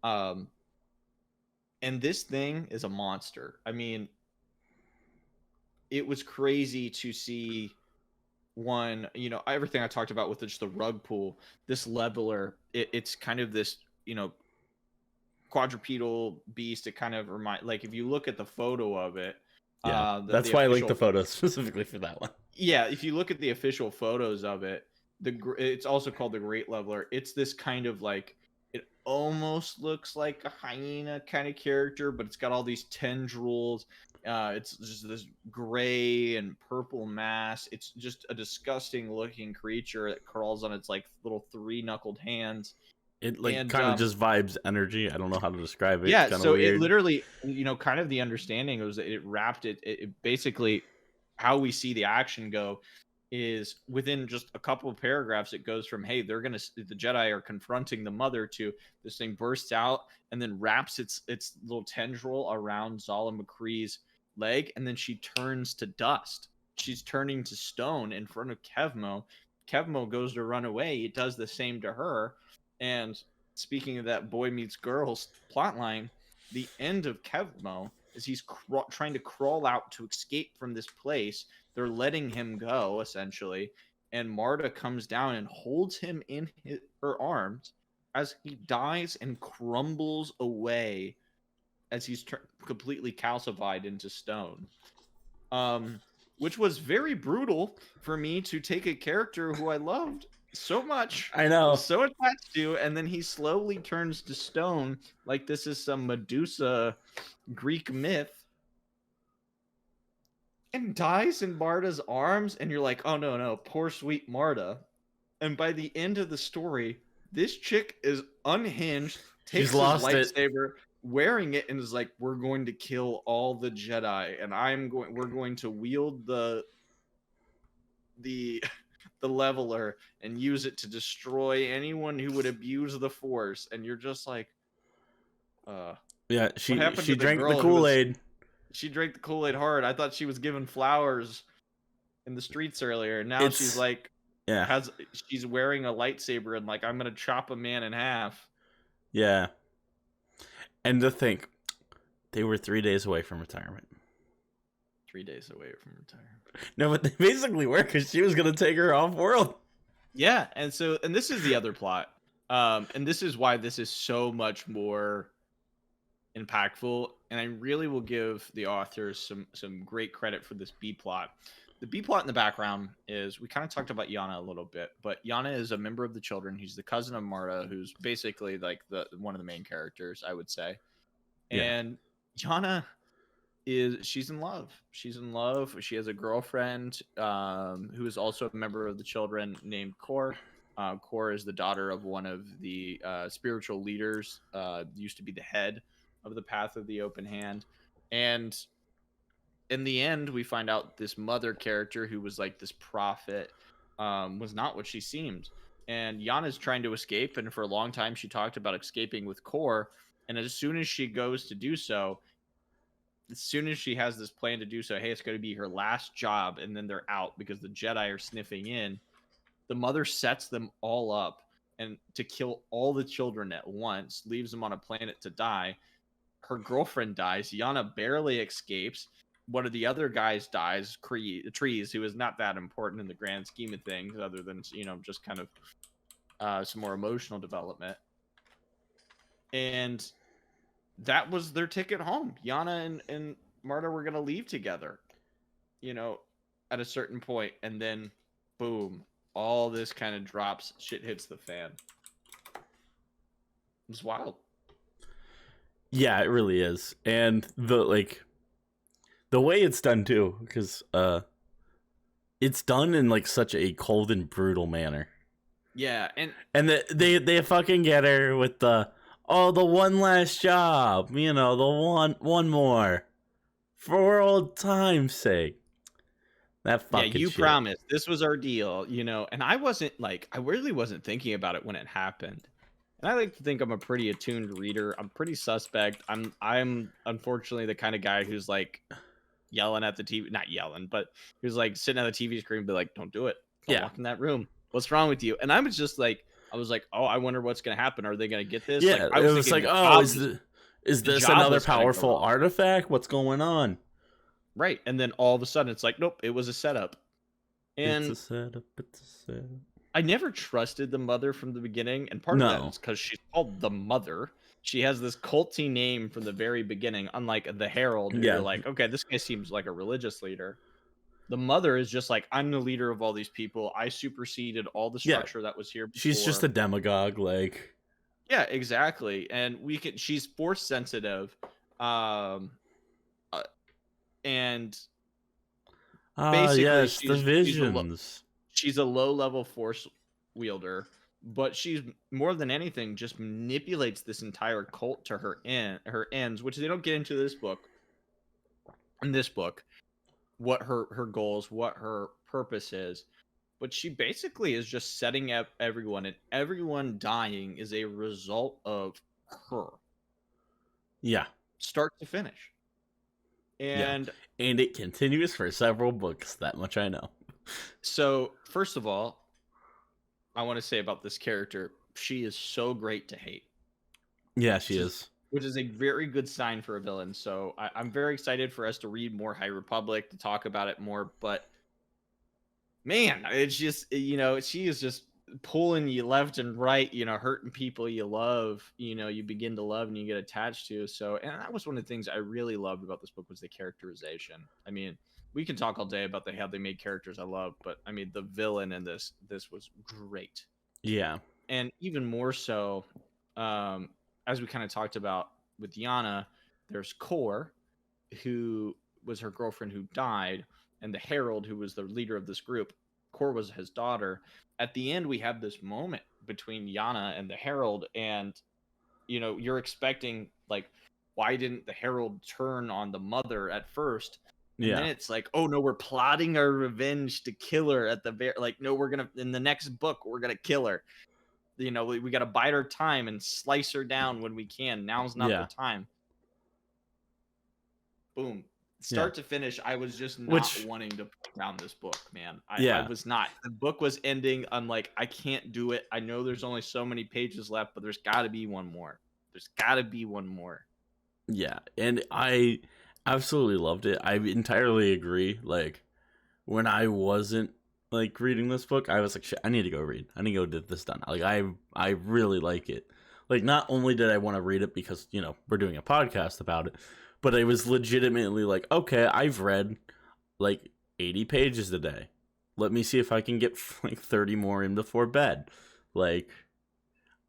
Speaker 2: And this thing is a monster. I mean, it was crazy to see everything I talked about with just the rug pull. This Leveler, it's kind of this, quadrupedal beast. It kind of like if you look at the photo of it.
Speaker 1: Yeah, that's why I linked the photos specifically for that one.
Speaker 2: Yeah, if you look at the official photos of it, it's also called the Great Leveler. It's this kind of like, it almost looks like a hyena kind of character, but it's got all these tendrils. It's just this gray and purple mass. It's just a disgusting looking creature that crawls on its like little 3-knuckled hands.
Speaker 1: It kind of just vibes energy. I don't know how to describe it.
Speaker 2: Yeah, so weird. It literally, kind of the understanding was that it wrapped it basically, how we see the action go is within just a couple of paragraphs. It goes from, hey, the Jedi are confronting the mother, to this thing bursts out and then wraps its little tendril around Zala McCree's leg, and then she turns to dust. She's turning to stone in front of Kevmo. Kevmo goes to run away. It does the same to her. And speaking of that boy meets girls plotline, the end of Kevmo is he's trying to crawl out to escape from this place. They're letting him go, essentially. And Marta comes down and holds him in her arms as he dies and crumbles away as he's completely calcified into stone. Which was very brutal for me to take a character who I loved so much,
Speaker 1: I know,
Speaker 2: so attached to, and then he slowly turns to stone like this is some Medusa Greek myth and dies in Marta's arms. And you're like, oh no, poor sweet Marta. And by the end of the story, this chick is unhinged, takes his lightsaber, wearing it, and is like, we're going to kill all the Jedi, and we're going to wield the Leveler and use it to destroy anyone who would abuse the Force. And you're just like,
Speaker 1: yeah, she drank the Kool-Aid.
Speaker 2: She drank the Kool-Aid hard. I thought she was giving flowers in the streets earlier. Now she's like, she's wearing a lightsaber and like, I'm gonna chop a man in half.
Speaker 1: Yeah. And to think, they were 3 days away from retirement.
Speaker 2: 3 days away from retirement.
Speaker 1: No, but they basically were, because she was going to take her off world.
Speaker 2: Yeah, and this is the other plot. And this is why this is so much more impactful. And I really will give the authors some great credit for this B plot. The B plot in the background is, we kind of talked about Yana a little bit, but Yana is a member of the Children. He's the cousin of Marta, who's basically like one of the main characters, I would say. Yeah. And Yana she's in love. She's in love. She has a girlfriend who is also a member of the Children named Kor. Kor is the daughter of one of the spiritual leaders, used to be the head of the Path of the Open Hand. And in the end, we find out this mother character who was like this prophet was not what she seemed. And Yana's trying to escape. And for a long time, she talked about escaping with Kor. And as soon as she goes to do so, as soon as she has this plan to do so, hey, it's going to be her last job, and then they're out because the Jedi are sniffing in. The mother sets them all up and to kill all the children at once, leaves them on a planet to die. Her girlfriend dies. Yana barely escapes. One of the other guys dies, Trees, who is not that important in the grand scheme of things, other than, just kind of some more emotional development. And that was their ticket home. Yana and Marta were going to leave together, at a certain point, and then boom, all this kind of drops, shit hits the fan. It's wild.
Speaker 1: Yeah, it really is. And the way it's done too, because it's done in like such a cold and brutal manner.
Speaker 2: Yeah,
Speaker 1: and they fucking get her with the one last job, the one more for old time's sake. That fucking
Speaker 2: you
Speaker 1: shit.
Speaker 2: promised this was our deal, and I really wasn't thinking about it when it happened. And I like to think I'm a pretty attuned reader. I'm pretty suspect. I'm unfortunately the kind of guy who's like yelling at the TV, not yelling, but who's like sitting at the TV screen and be like, don't do it. Don't walk in that room. What's wrong with you? And I was like, oh, I wonder what's going to happen. Are they going to get this?
Speaker 1: Yeah,
Speaker 2: I was
Speaker 1: like, oh, is this another powerful artifact? What's going on?
Speaker 2: Right. And then all of a sudden it's like, nope, it was a setup. And
Speaker 1: it's a setup.
Speaker 2: I never trusted the mother from the beginning. And part of that is because she's called the Mother. She has this culty name from the very beginning, unlike the Herald. You're like, okay, this guy seems like a religious leader. The Mother is just like, I'm the leader of all these people. I superseded all the structure that was here before.
Speaker 1: She's just a demagogue, like.
Speaker 2: Yeah, exactly. And she's force sensitive. And basically,
Speaker 1: yes, the visions.
Speaker 2: She's a low-level force wielder, but she's more than anything just manipulates this entire cult to her ends, which they don't get into this book. In this book, what her goals, what her purpose is, but she basically is just setting up everyone, and everyone dying is a result of her.
Speaker 1: Yeah,
Speaker 2: start to finish. And
Speaker 1: it continues for several books. That much I know.
Speaker 2: So, first of all, I want to say about this character, she is so great to hate.
Speaker 1: Yeah, she is.
Speaker 2: Which is a very good sign for a villain. So, I'm very excited for us to read more High Republic, to talk about it more. But, man, it's just, she is just pulling you left and right, hurting people you love, you begin to love and you get attached to. So, and that was one of the things I really loved about this book was the characterization. I mean, we can talk all day about how they made characters I love, but I mean, the villain in this was great.
Speaker 1: Yeah.
Speaker 2: And even more so, as we kind of talked about with Yana, there's Kor, who was her girlfriend who died, and the Herald, who was the leader of this group. Kor was his daughter. At the end, we have this moment between Yana and the Herald, and you're expecting, like, why didn't the Herald turn on the mother at first? And then it's like, oh no, we're plotting our revenge to kill her at the very, like, no, we're gonna, in the next book, we're gonna kill her. We gotta bide our time and slice her down when we can. Now's not the time. Boom. Start to finish, I was just not wanting to put down this book, man. I was not. The book was ending. I'm like, I can't do it. I know there's only so many pages left, but there's got to be one more. There's got to be one more.
Speaker 1: Yeah, and I absolutely loved it. I entirely agree. Like, when I wasn't like reading this book, I was like, shit, I need to go read. I need to go get this done. Like, I really like it. Like, not only did I want to read it because, we're doing a podcast about it, but I was legitimately like, okay, I've read like 80 pages today. Let me see if I can get like 30 more in before bed. Like,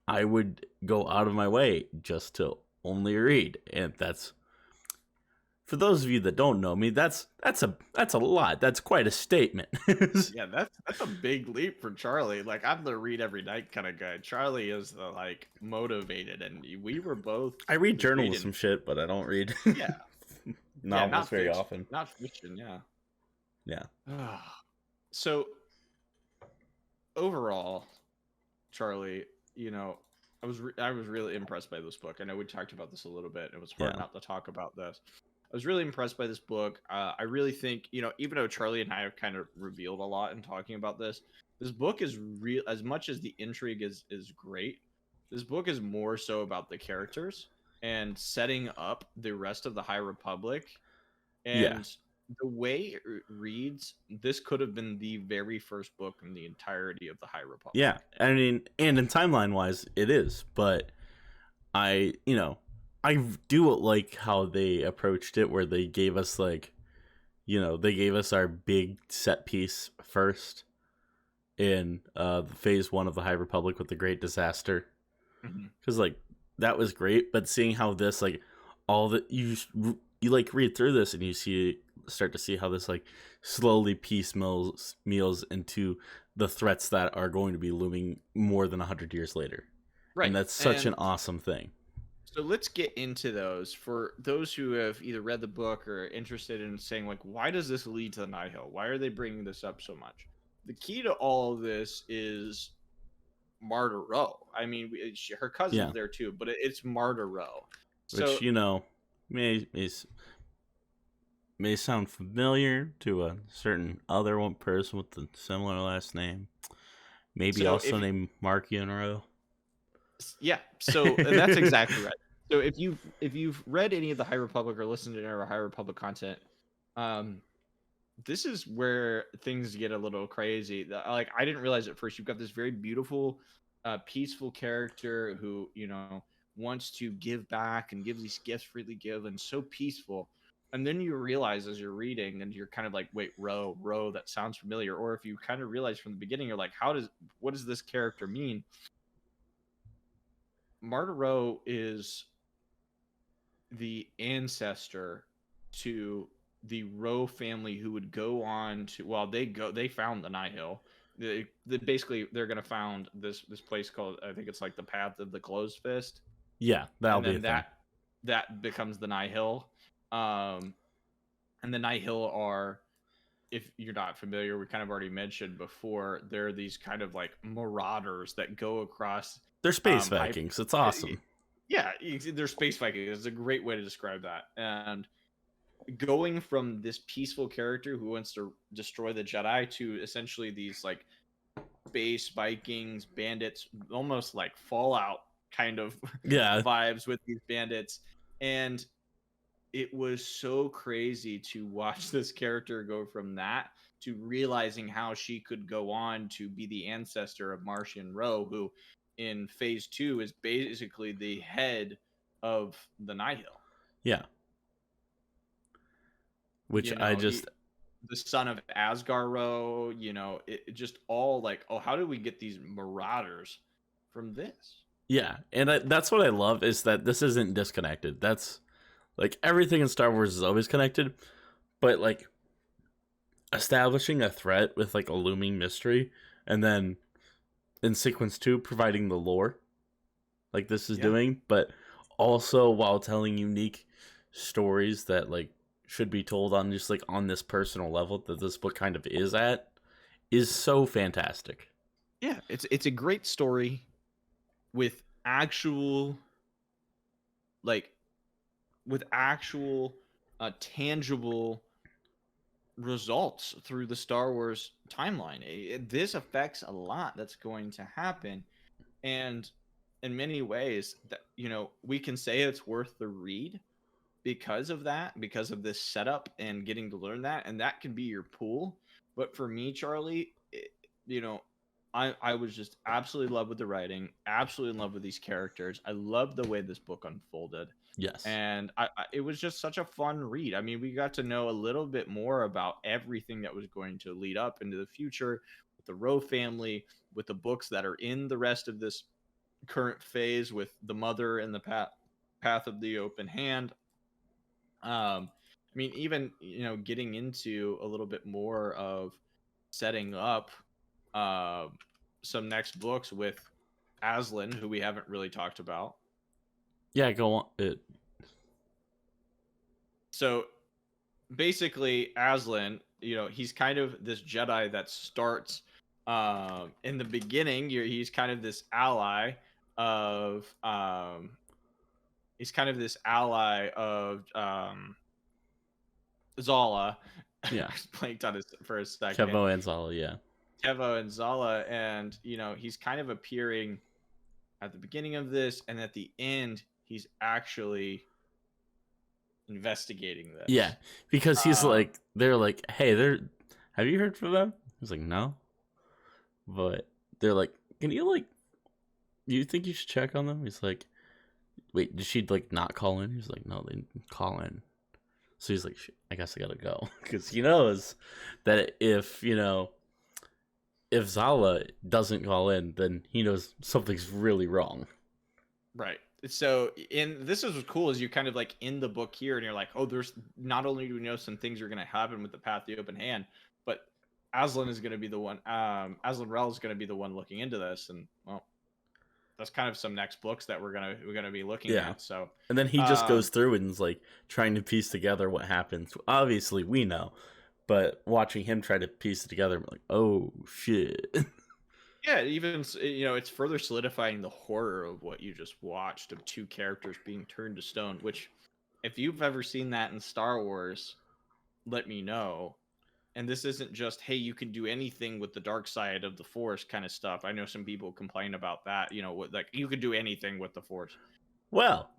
Speaker 1: I would go out of my way just to only read. And that's for those of you that don't know me, that's a lot. That's quite a statement.
Speaker 2: Yeah, that's a big leap for Charlie. Like, I'm the read every night kind of guy. Charlie is the like motivated, and we were both
Speaker 1: I read
Speaker 2: just
Speaker 1: journalism
Speaker 2: reading.
Speaker 1: shit, but I don't read
Speaker 2: Yeah, yeah,
Speaker 1: novels very often.
Speaker 2: not fiction. Yeah.
Speaker 1: Yeah.
Speaker 2: So overall, Charlie, you know, I was really impressed by this book. I know we talked about this a little bit. It was hard
Speaker 1: Yeah.
Speaker 2: not to talk about this. I was really impressed by this book. I really think, you know, even though Charlie and I have kind of revealed a lot in talking about this book is real. As much as the intrigue is great, this book is more so about the characters and setting up the rest of the High Republic.
Speaker 1: Yeah.
Speaker 2: And the way it reads, this could have been the very first book in the entirety of the High Republic.
Speaker 1: Yeah. I mean, and in timeline wise, it is, but I do like how they approached it, where they gave us like, they gave us our big set piece first in phase 1 of the High Republic with the Great Disaster, because like that was great. But seeing how this like all that you like read through this and you start to see how this like slowly piecemeals into the threats that are going to be looming more than 100 years later, right? And that's such an awesome thing.
Speaker 2: So let's get into those for those who have either read the book or interested in saying, like, why does this lead to the Nihil? Why are they bringing this up so much? The key to all of this is Martyr Row. I mean, her cousin's there too, but it's Martyr Row.
Speaker 1: Which, may sound familiar to a certain other one person with a similar last name. Maybe also named Markian Row.
Speaker 2: Yeah, so that's exactly right. So if you've read any of the High Republic or listened to any of our High Republic content, this is where things get a little crazy. Like, I didn't realize at first, you've got this very beautiful, peaceful character who, wants to give back and gives these gifts, freely give, and so peaceful. And then you realize as you're reading, and you're kind of like, wait, Row, that sounds familiar. Or if you kind of realize from the beginning, you're like, what does this character mean? Martyr Row is the ancestor to the Row family who would go on to, they found the Nihil. They're gonna found this place called, I think it's like the Path of the Closed Fist.
Speaker 1: Yeah, that'll be
Speaker 2: that becomes the Nihil. And the Nihil are, if you're not familiar, we kind of already mentioned before, they're these kind of like marauders that go across.
Speaker 1: They're space Vikings. It's awesome.
Speaker 2: Yeah, they're space Vikings. It's a great way to describe that. And going from this peaceful character who wants to destroy the Jedi to essentially these like space Vikings, bandits, almost like Fallout kind of vibes with these bandits. And it was so crazy to watch this character go from that to realizing how she could go on to be the ancestor of Martian Row, who in phase 2 is basically the head of the Nihil.
Speaker 1: Yeah. Which
Speaker 2: the son of Asgar Row, it just all like, oh, how do we get these marauders from this?
Speaker 1: Yeah, and that's what I love, is that this isn't disconnected. That's like everything in Star Wars is always connected, but like establishing a threat with like a looming mystery, and then in sequence 2 providing the lore like this is doing, but also while telling unique stories that like should be told on just like on this personal level that this book kind of is so fantastic.
Speaker 2: Yeah, it's a great story with actual tangible results through the Star Wars timeline. This affects a lot that's going to happen, and in many ways that we can say it's worth the read because of that, because of this setup and getting to learn that, and that can be your pool. But for me, Charlie, I was just absolutely in love with the writing, absolutely in love with these characters. I love the way this book unfolded.
Speaker 1: Yes.
Speaker 2: And it was just such a fun read. I mean, we got to know a little bit more about everything that was going to lead up into the future with the Row family, with the books that are in the rest of this current phase, with the Mother and the Path of the Open Hand. mean, even getting into a little bit more of setting up uh, some next books with Aslan, who we haven't really talked about.
Speaker 1: Yeah, go on.
Speaker 2: So basically, Aslan, he's kind of this Jedi that starts in the beginning. He's kind of this ally of Zala.
Speaker 1: Yeah.
Speaker 2: Blanked on his for a second.
Speaker 1: Kevo and Zala, yeah.
Speaker 2: Kevo and Zala, and he's kind of appearing at the beginning of this, and at the end, he's actually investigating this.
Speaker 1: Yeah, because he's like, they're like, hey, have you heard from them? He's like, no. But they're like, can you like, you think you should check on them? He's like, wait, did she like not call in? He's like, no, they didn't call in. So he's like, I guess I gotta go, because he knows that if Zala doesn't call in, then he knows something's really wrong.
Speaker 2: Right. So this is what's cool is you kind of like in the book here, and you're like, oh, there's not only do we know some things are going to happen with the Path of the Open Hand, but Aslan is going to be the one. Aslan Rel is going to be the one looking into this, and well, that's kind of some next books that we're gonna be looking at. So,
Speaker 1: and then he just goes through and is like trying to piece together what happens. Obviously, we know, but watching him try to piece it together, I'm like, oh shit.
Speaker 2: Yeah, even it's further solidifying the horror of what you just watched of two characters being turned to stone. Which, if you've ever seen that in Star Wars, let me know. And this isn't just, hey, you can do anything with the dark side of the Force kind of stuff. I know some people complain about that. Like you could do anything with the Force.
Speaker 1: Well,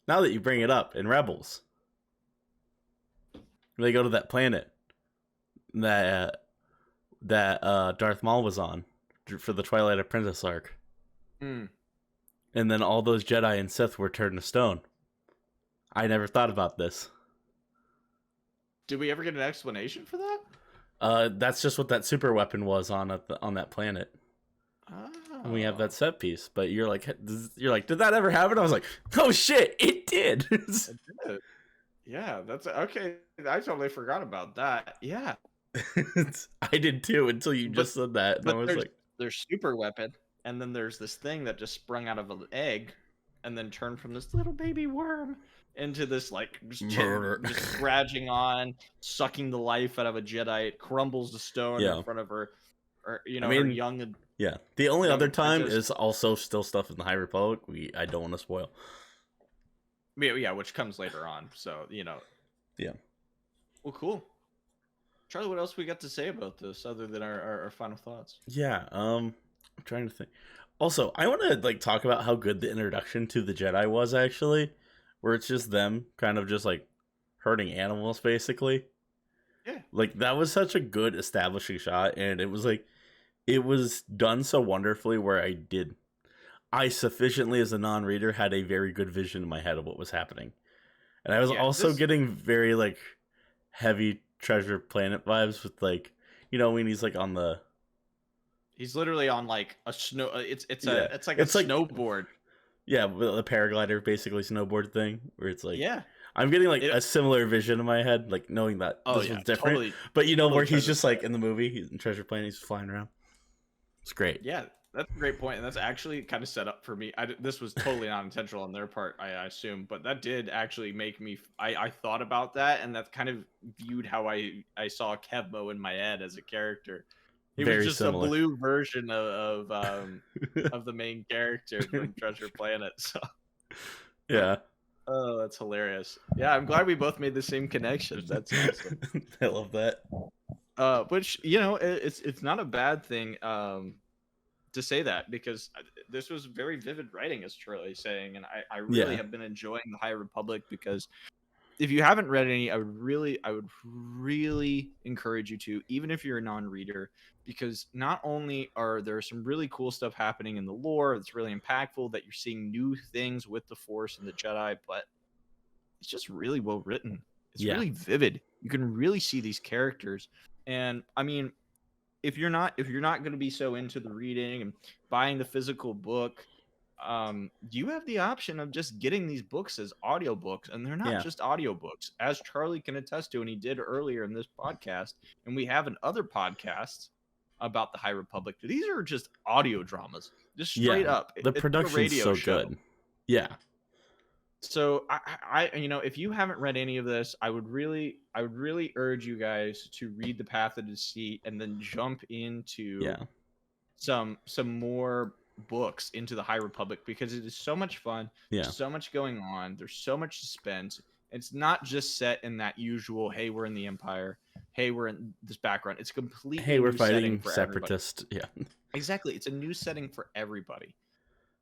Speaker 1: now that you bring it up, in Rebels, they go to that planet that Darth Maul was on for the Twilight Apprentice arc.
Speaker 2: Mm.
Speaker 1: And then all those Jedi and Sith were turned to stone. I never thought about this.
Speaker 2: Did we ever get an explanation for that?
Speaker 1: That's just what that super weapon was on that planet.
Speaker 2: Oh.
Speaker 1: And we have that set piece. But you're like, did that ever happen? I was like, oh shit, it did.
Speaker 2: It did. Yeah, that's okay. I totally forgot about that. Yeah.
Speaker 1: I did too until you just said that. And I was like,
Speaker 2: there's super weapon, and then there's this thing that just sprung out of an egg, and then turned from this little baby worm into this like just scratching on, sucking the life out of a Jedi. It crumbles to stone in front of her, or her young.
Speaker 1: Yeah, the only other time is also still stuff in the High Republic. I don't want to spoil.
Speaker 2: Yeah, which comes later on. So
Speaker 1: Yeah.
Speaker 2: Well, cool. Charlie, what else we got to say about this other than our final thoughts?
Speaker 1: Yeah, I'm trying to think. Also, I want to like talk about how good the introduction to the Jedi was actually, where it's just them kind of just like hurting animals basically.
Speaker 2: Yeah.
Speaker 1: Like that was such a good establishing shot, and it was done so wonderfully where I sufficiently as a non-reader had a very good vision in my head of what was happening. And I was also getting very like heavy Treasure Planet vibes with like, when he's like on the,
Speaker 2: he's literally on like a snow, it's like a snowboard.
Speaker 1: Yeah, the paraglider basically snowboard thing where it's like,
Speaker 2: yeah,
Speaker 1: I'm getting like a similar vision in my head, like knowing that this was different. Totally, but where he's just like in the movie, he's in Treasure Planet, he's flying around. It's great.
Speaker 2: Yeah, that's a great point, and that's actually kind of set up for me. This was totally not intentional on their part, I assume, but that did actually make me. I thought about that, and that kind of viewed how I saw Kevmo in my head as a character. He was just similar. A blue version of of the main character from Treasure Planet. So
Speaker 1: yeah.
Speaker 2: Oh, that's hilarious. Yeah, I'm glad we both made the same connection. That's awesome.
Speaker 1: I love that.
Speaker 2: Which it's not a bad thing to say that, because this was very vivid writing, as Charlie's saying, and I really have been enjoying the High Republic, because if you haven't read any, I would really encourage you to, even if you're a non-reader, because not only are there some really cool stuff happening in the lore that's really impactful, that you're seeing new things with the Force and the Jedi, but it's just really well written. It's really vivid. You can really see these characters. And I mean, if you're not going to be so into the reading and buying the physical book, you have the option of just getting these books as audiobooks, and they're not
Speaker 1: Yeah.
Speaker 2: just audiobooks, as Charlie can attest to, and he did earlier in this podcast, and we have in other podcasts about the High Republic. These are just audio dramas, just straight
Speaker 1: Yeah.
Speaker 2: up.
Speaker 1: The
Speaker 2: It's like a
Speaker 1: production's
Speaker 2: radio
Speaker 1: so
Speaker 2: show.
Speaker 1: good. Yeah.
Speaker 2: So if you haven't read any of this, I would really urge you guys to read The Path of Deceit and then jump into
Speaker 1: Yeah.
Speaker 2: some more books into the High Republic, because it is so much fun.
Speaker 1: Yeah.
Speaker 2: There's so much going on. There's so much suspense. It's not just set in that usual, hey, we're in the Empire. Hey, we're in this background. It's completely
Speaker 1: Hey, we're
Speaker 2: new setting
Speaker 1: fighting
Speaker 2: for everybody.
Speaker 1: separatists. Yeah.
Speaker 2: Exactly. It's a new setting for everybody.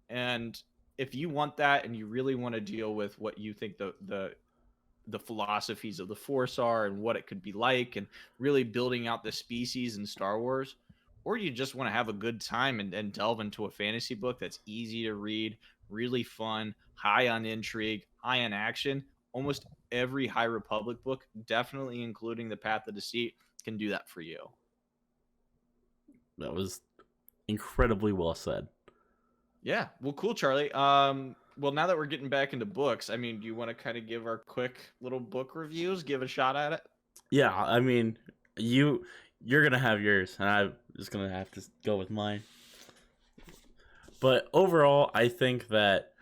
Speaker 2: And if you want that and you really want to deal with what you think the philosophies of the Force are and what it could be like, and really building out the species in Star Wars, or you just want to have a good time and delve into a fantasy book that's easy to read, really fun, high on intrigue, high on action, almost every High Republic book, definitely including The Path of Deceit, can do that for you.
Speaker 1: That was incredibly well said.
Speaker 2: Yeah. Well, cool, Charlie. Well, now that we're getting back into books, I mean, do you want to kind of give our quick little book reviews, give a shot at it?
Speaker 1: Yeah, I mean, you're gonna have yours, and I'm just gonna have to go with mine. But overall, I think that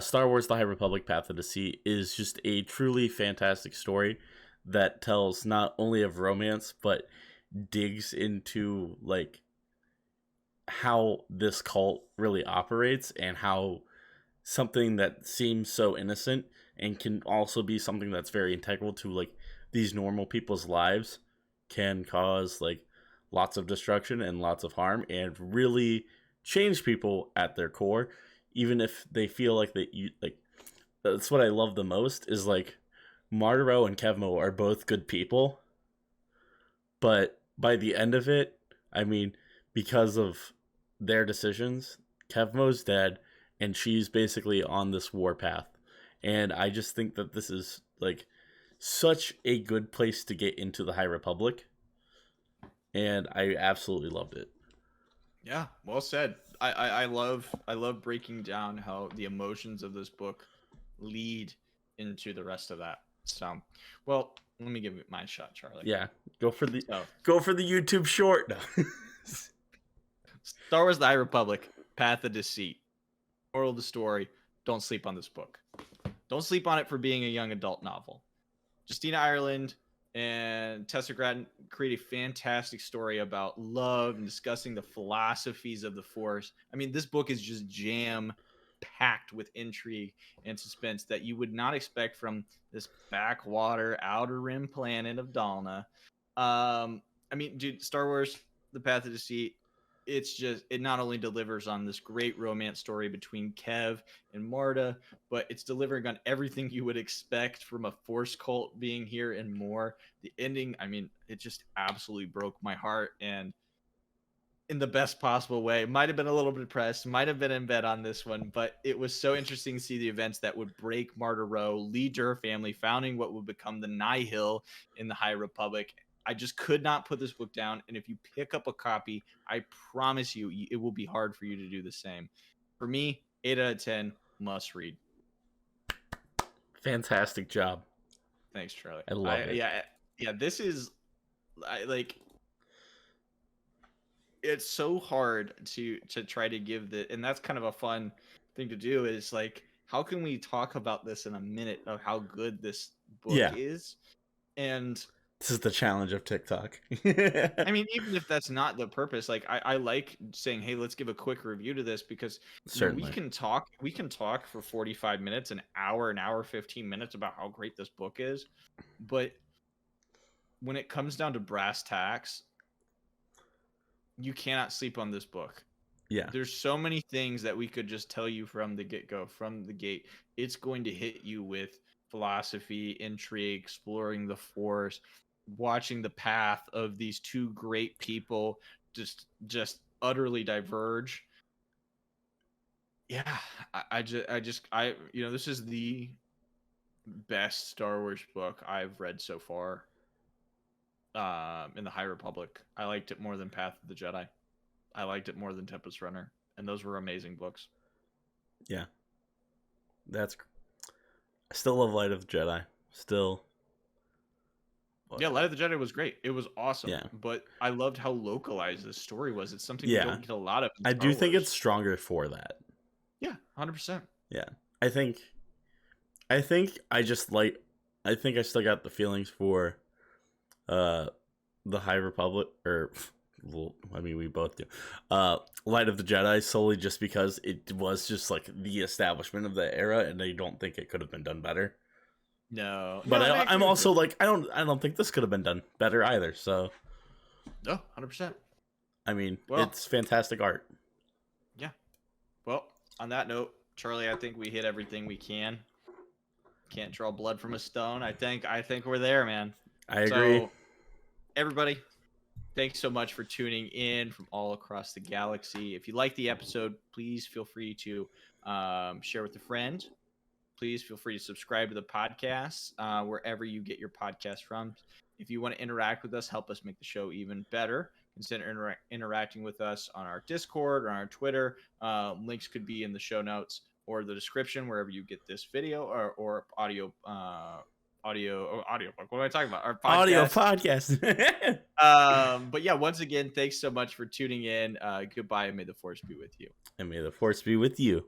Speaker 1: Star Wars: The High Republic: Path of Deceit is just a truly fantastic story that tells not only of romance but digs into like how this cult really operates, and how something that seems so innocent and can also be something that's very integral to like these normal people's lives can cause like lots of destruction and lots of harm, and really change people at their core, even if they feel like that you like. That's what I love the most is like Martiro and Kevmo are both good people, but by the end of it, I mean, because of their decisions, Kevmo's dead, and she's basically on this war path. And I just think that this is like such a good place to get into the High Republic, and I absolutely loved it.
Speaker 2: Yeah, well said. I love breaking down how the emotions of this book lead into the rest of that. So, well, let me give it my shot, Charlie.
Speaker 1: Yeah, go for the YouTube short.
Speaker 2: Star Wars: The High Republic: Path of Deceit. Moral of the story: don't sleep on this book. Don't sleep on it for being a young adult novel. Justina Ireland and Tessa Gratton create a fantastic story about love and discussing the philosophies of the Force. I mean, this book is just jam packed with intrigue and suspense that you would not expect from this backwater outer rim planet of Dalna. I mean, dude, Star Wars: The Path of Deceit, it not only delivers on this great romance story between Kev and Marta, but it's delivering on everything you would expect from a Force cult being here and more. The ending, I mean, it just absolutely broke my heart, and in the best possible way. Might have been a little bit depressed, might have been in bed on this one, but it was so interesting to see the events that would break Martiro, lead to her family, founding what would become the Nihil in the High Republic. I just could not put this book down, and if you pick up a copy, I promise you, it will be hard for you to do the same. For me, 8 out of 10, must read.
Speaker 1: Fantastic job.
Speaker 2: Thanks, Charlie.
Speaker 1: I love it.
Speaker 2: Yeah, this is like, it's so hard to try to give the, and that's kind of a fun thing to do, is like, how can we talk about this in a minute of how good this book is? And
Speaker 1: this is the challenge of TikTok.
Speaker 2: I mean, even if that's not the purpose, like I like saying, hey, let's give a quick review to this, because
Speaker 1: certainly
Speaker 2: we can talk for 45 minutes, an hour 15 minutes about how great this book is, but when it comes down to brass tacks, you cannot sleep on this book.
Speaker 1: Yeah,
Speaker 2: there's so many things that we could just tell you from the get-go, from the gate. It's going to hit you with philosophy, intrigue, exploring the Force, watching the path of these two great people just utterly diverge. Yeah, this is the best Star Wars book I've read so far. In the High Republic, I liked it more than Path of the Jedi. I liked it more than Tempest Runner, and those were amazing books.
Speaker 1: Yeah. I still love Light of the Jedi. Still.
Speaker 2: Yeah, Light of the Jedi was great. It was awesome.
Speaker 1: Yeah.
Speaker 2: But I loved how localized this story was. It's something we
Speaker 1: Yeah.
Speaker 2: don't get a lot of in
Speaker 1: I
Speaker 2: Star
Speaker 1: do think
Speaker 2: Wars.
Speaker 1: it's stronger for that.
Speaker 2: Yeah, 100%.
Speaker 1: Yeah. I think I still got the feelings for the High Republic, or well, I mean we both do. Light of the Jedi, solely just because it was just like the establishment of the era, and I don't think it could have been done better.
Speaker 2: No.
Speaker 1: But
Speaker 2: No,
Speaker 1: I'm also like I don't think this could have been done better either. So
Speaker 2: No, 100%.
Speaker 1: I mean,
Speaker 2: Well,
Speaker 1: it's fantastic art.
Speaker 2: Yeah. Well, on that note, Charlie, I think we hit everything we can. Can't draw blood from a stone. I think we're there, man.
Speaker 1: I agree.
Speaker 2: So, everybody, thanks so much for tuning in from all across the galaxy. If you like the episode, please feel free to share with a friend. Please feel free to subscribe to the podcast wherever you get your podcast from. If you want to interact with us, help us make the show even better, consider interacting with us on our Discord or on our Twitter. Links could be in the show notes or the description wherever you get this video or audio. What am I talking about? Our podcast.
Speaker 1: Audio podcast.
Speaker 2: But yeah, once again, thanks so much for tuning in. Goodbye, and may the force be with you.
Speaker 1: And may the force be with you.